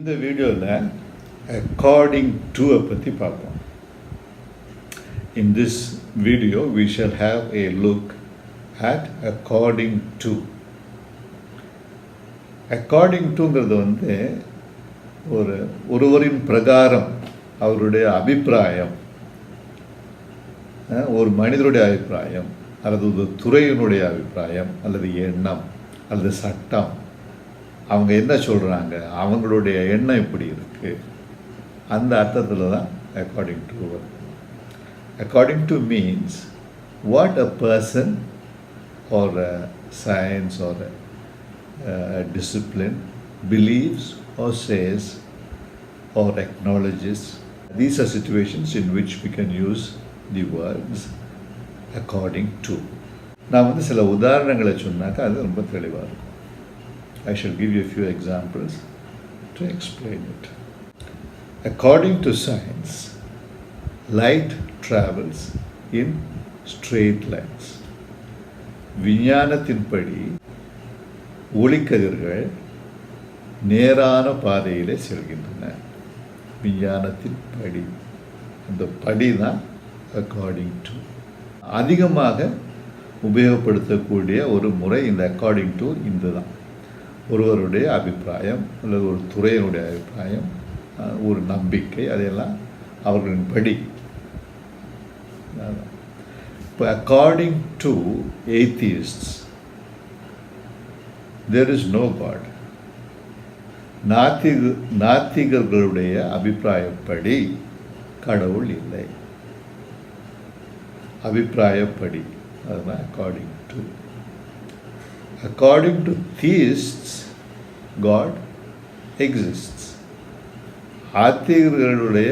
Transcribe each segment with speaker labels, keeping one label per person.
Speaker 1: இந்த வீடியோவில் according to பற்றி பார்ப்போம். In this video we shall have a look at according to. according toங்கிறது ஒருவரின் பிரகாரம், அவருடைய அபிப்பிராயம், ஒரு மனிதருடைய அபிப்பிராயம் அல்லது ஒரு துறையினுடைய அபிப்பிராயம் அல்லது எண்ணம் அல்லது சட்டம், அவங்க என்ன சொல்கிறாங்க, அவங்களுடைய எண்ணம் இப்படி இருக்குது, அந்த அர்த்தத்தில் தான் according to வருது. according to means what a person or a science or a discipline believes or says or acknowledges. These are situations in which we can use the words according to. நான் சில உதாரணங்களை சொன்னாக்கா அது ரொம்ப தெளிவாக இருக்கும். I shall give you a few examples to explain it. According to science, light travels in straight lines. விஞ்ஞானத்தின்படி ஒளிக்கதிர்கள் நேரான பாதையிலே செல்கின்றன. விஞ்ஞானத்தின் படி, அந்த படி தான் according to. அதிகமாக உபயோகப்படுத்தக்கூடிய ஒரு முறை இந்த according to இந்த தான். ஒருவருடைய அபிப்பிராயம் அல்லது ஒரு துறையினுடைய அபிப்பிராயம், ஒரு நம்பிக்கை, அதையெல்லாம் அவர்களின் படி. இப்போ according to atheists there is no God. நாத்திகர்களுடைய அபிப்பிராயப்படி கடவுள் இல்லை. அபிப்பிராயப்படி, அதுதான் according to. According to theists, God exists. ஆத்திகர்களுடைய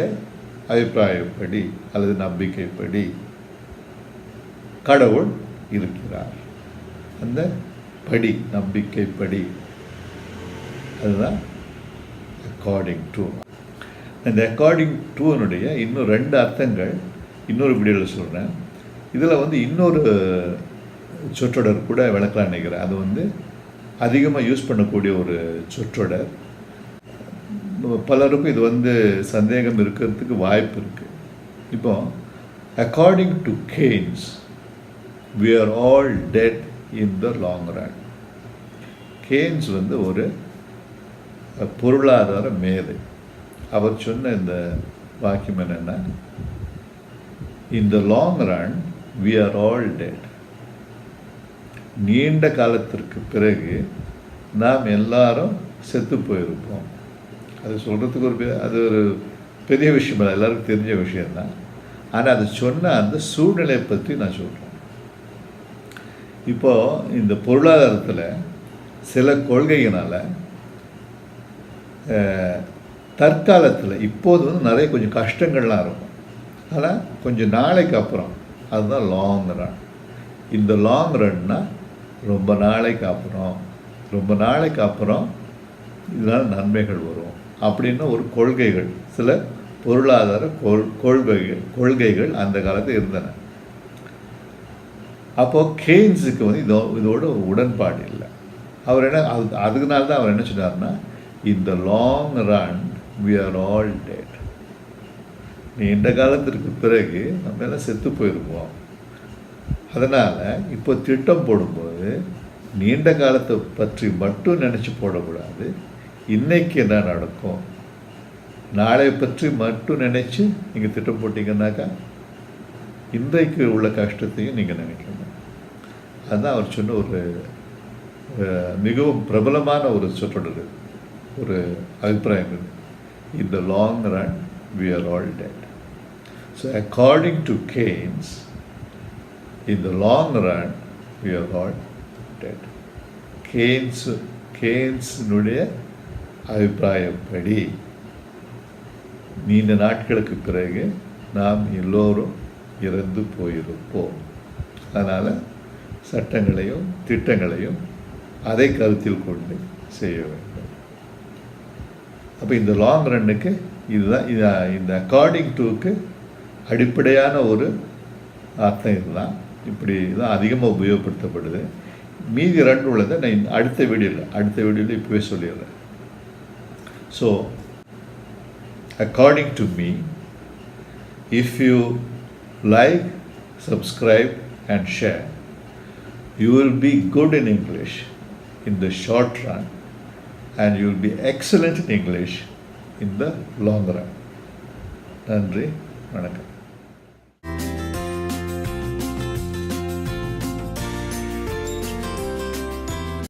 Speaker 1: அபிப்பிராயப்படி அல்லது நம்பிக்கைப்படி கடவுள் இருக்கிறார். அந்த படி, நம்பிக்கைப்படி, அதுதான் according to. அந்த according to-னுடைய இன்னும் 2 அர்த்தங்கள் இன்னொரு வீடியோவில் சொல்கிறேன். இதில் இன்னொரு சொற்றொடர் கூட விளக்கலாம் நினைக்கிறேன். அது அதிகமாக யூஸ் பண்ணக்கூடிய ஒரு சொற்றொடர். பலருக்கும் இது சந்தேகம் இருக்கிறதுக்கு வாய்ப்பு இருக்குது. இப்போ according to Keynes, we are all dead in the long run. Keynes ஒரு பொருளாதார மேதை. அவர் சொன்ன இந்த வாக்கியம் என்னென்னா, in the long run we are all dead. நீண்ட காலத்திற்கு பிறகு நாம் எல்லாரும் செத்து போயிருப்போம். அது சொல்கிறதுக்கு அது ஒரு பெரிய விஷயம் இல்லை, எல்லாருக்கும் தெரிஞ்ச விஷயந்தான். ஆனால் அது சொன்ன அந்த சூழ்நிலையை பற்றி நான் சொல்கிறேன். இப்போது இந்த பொருளாதாரத்தில் சில கொள்கையினால் தற்காலத்தில் இப்போது நிறைய கொஞ்சம் கஷ்டங்கள்லாம் இருக்கும். ஆனால் கொஞ்சம் நாளைக்கு அப்புறம் அதுதான் லாங் ரன். இந்த லாங் ரன்னா ரொம்ப நாளைக்கு அப்புறம் இதனால் நன்மைகள் வரும் அப்படின்னு ஒரு கொள்கைகள், சில பொருளாதார கொள்கைகள் அந்த காலத்தில் இருந்தன. அப்போது கெய்ன்ஸுக்கு இதோட உடன்பாடு இல்லை. அவர் அதுக்குனால தான் அவர் என்ன சொன்னார்னா, இந்த long run we are all dead. நீண்ட காலத்திற்கு பிறகு நம்ம எல்லாம் செத்து போயிருப்போம். அதனால் இப்போ திட்டம் போடும்போது நீண்ட காலத்தை பற்றி மட்டும் நினச்சி போடக்கூடாது. இன்றைக்கி என்ன நடக்கும், நாளை பற்றி மட்டும் நினச்சி நீங்கள் திட்டம் போட்டிங்கன்னாக்கா இன்றைக்கு உள்ள கஷ்டத்தையும் நீங்கள் நினைக்கணும். அதுதான் அவர் சொன்ன ஒரு மிகவும் பிரபலமான ஒரு சொற்றொடர், ஒரு அபிப்பிராயம். In the long run we are all dead. So according to Keynes, in the long run we are all dead. Keynes-னுடைய அபிப்பிராயப்படி நீண்ட நாட்களுக்கு பிறகு நாம் எல்லோரும் இறந்து போயிருப்போம். அதனால் சட்டங்களையும் திட்டங்களையும் அதை கருத்தில் கொண்டு செய்ய வேண்டும். அப்போ இந்த லாங் ரன்னுக்கு இதுதான் இந்த அக்கார்டிங் டுக்கு அடிப்படையான ஒரு அர்த்தம். இதுதான் இப்படி தான் அதிகமாக உபயோகப்படுத்தப்படுது. மீதி 2 உள்ளதை நான் அடுத்த வீடியோவில் இப்போவே சொல்லிடுறேன். So according to me, if you like, subscribe and share, you will be good in English in the short run, and you will be excellent in English in the long run. நன்றி, வணக்கம்.